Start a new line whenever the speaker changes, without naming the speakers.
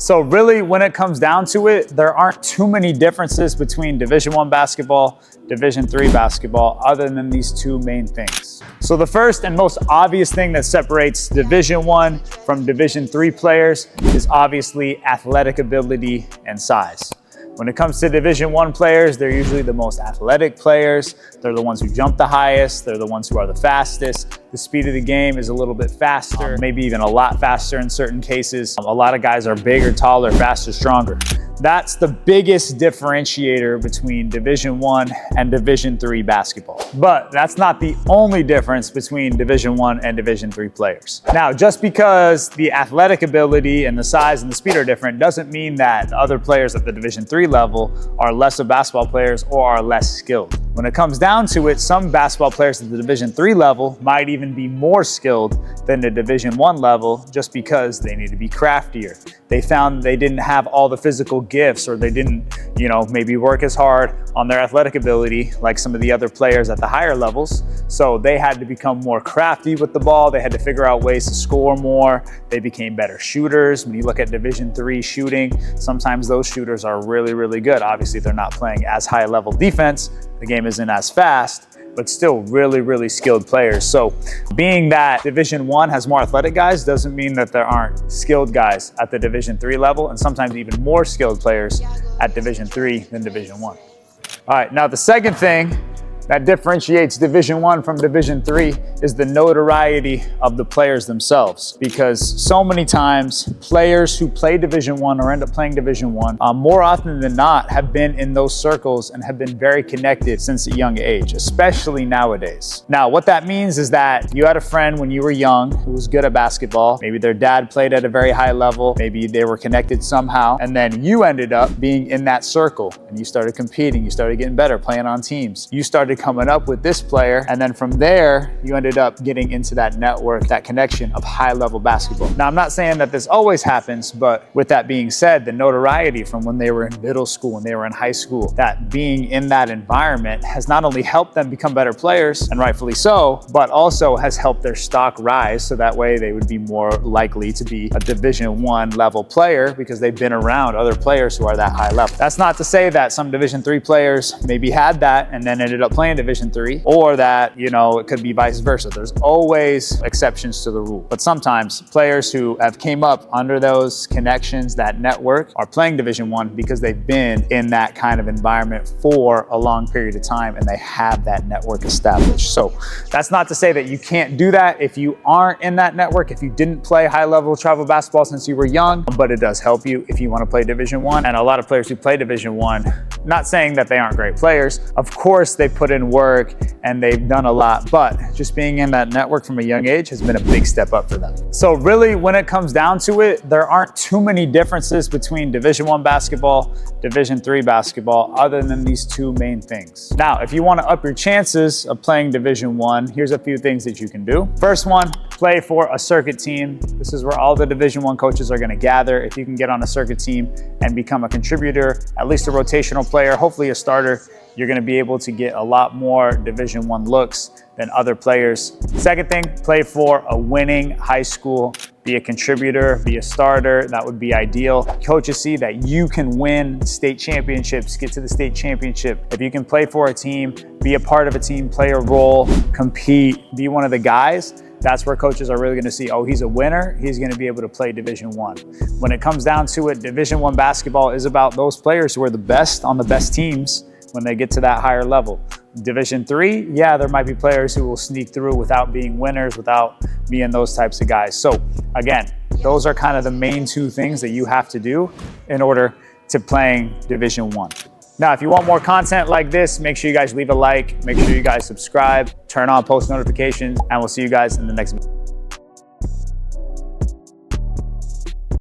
So really, when it comes down to it, there aren't too many differences between Division I basketball, Division III basketball, other than these two main things. So the first and most obvious thing that separates Division I from Division III players is obviously athletic ability and size. When it comes to Division I players, they're usually the most athletic players. They're the ones who jump the highest. They're the ones who are the fastest. The speed of the game is a little bit faster, maybe even a lot faster in certain cases. A lot of guys are bigger, taller, faster, stronger. That's the biggest differentiator between Division I and Division III basketball. But that's not the only difference between Division I and Division III players. Now, just because the athletic ability and the size and the speed are different doesn't mean that the other players at the Division III level are less of basketball players or are less skilled. When it comes down to it, some basketball players at the Division III level might even be more skilled than the Division I level just because they need to be craftier. They found they didn't have all the physical gifts, or they didn't, maybe work as hard on their athletic ability like some of the other players at the higher levels. So they had to become more crafty with the ball. They had to figure out ways to score more. They became better shooters. When you look at Division III shooting, sometimes those shooters are really, really good. Obviously, they're not playing as high level defense. The game isn't as fast, but still really, really skilled players. So being that Division I has more athletic guys doesn't mean that there aren't skilled guys at the Division III level, and sometimes even more skilled players at Division III than Division I. All right, now the second thing that differentiates Division I from Division III is the notoriety of the players themselves. Because so many times, players who play Division I or end up playing Division I, more often than not, have been in those circles and have been very connected since a young age, especially nowadays. Now, what that means is that you had a friend when you were young who was good at basketball. Maybe their dad played at a very high level. Maybe they were connected somehow. And then you ended up being in that circle and you started competing. You started getting better, playing on teams. You started coming up with this player, and then from there you ended up getting into that network, that connection of high-level basketball. Now, I'm not saying that this always happens, but with that being said, the notoriety from when they were in middle school, when they were in high school, that being in that environment has not only helped them become better players, and rightfully so, but also has helped their stock rise, so that way they would be more likely to be a Division I level player because they've been around other players who are that high level. That's not to say that some Division III players maybe had that and then ended up playing Division III, or that, it could be vice versa. There's always exceptions to the rule. But sometimes players who have came up under those connections, that network, are playing Division I because they've been in that kind of environment for a long period of time and they have that network established. So that's not to say that you can't do that if you aren't in that network, if you didn't play high-level travel basketball since you were young, but it does help you if you want to play Division I. And a lot of players who play Division I, not saying that they aren't great players, of course they put in work and they've done a lot, but just being in that network from a young age has been a big step up for them. So really, when it comes down to it, there aren't too many differences between Division I basketball, Division III basketball, other than these two main things. Now, if you want to up your chances of playing Division I, here's a few things that you can do. First one, play for a circuit team. This is where all the Division I coaches are going to gather. If you can get on a circuit team and become a contributor, at least a rotational player, hopefully a starter, you're going to be able to get a lot more Division I looks than other players. Second thing, play for a winning high school. Be a contributor, be a starter. That would be ideal. Coaches see that you can win state championships, get to the state championship. If you can play for a team, be a part of a team, play a role, compete, be one of the guys, that's where coaches are really going to see, oh, he's a winner. He's going to be able to play Division I. When it comes down to it, Division I basketball is about those players who are the best on the best teams when they get to that higher level. Division III, yeah, there might be players who will sneak through without being winners, without being those types of guys. So again, those are kind of the main two things that you have to do in order to playing Division I. Now, if you want more content like this, make sure you guys leave a like, make sure you guys subscribe, turn on post notifications, and we'll see you guys in the next video.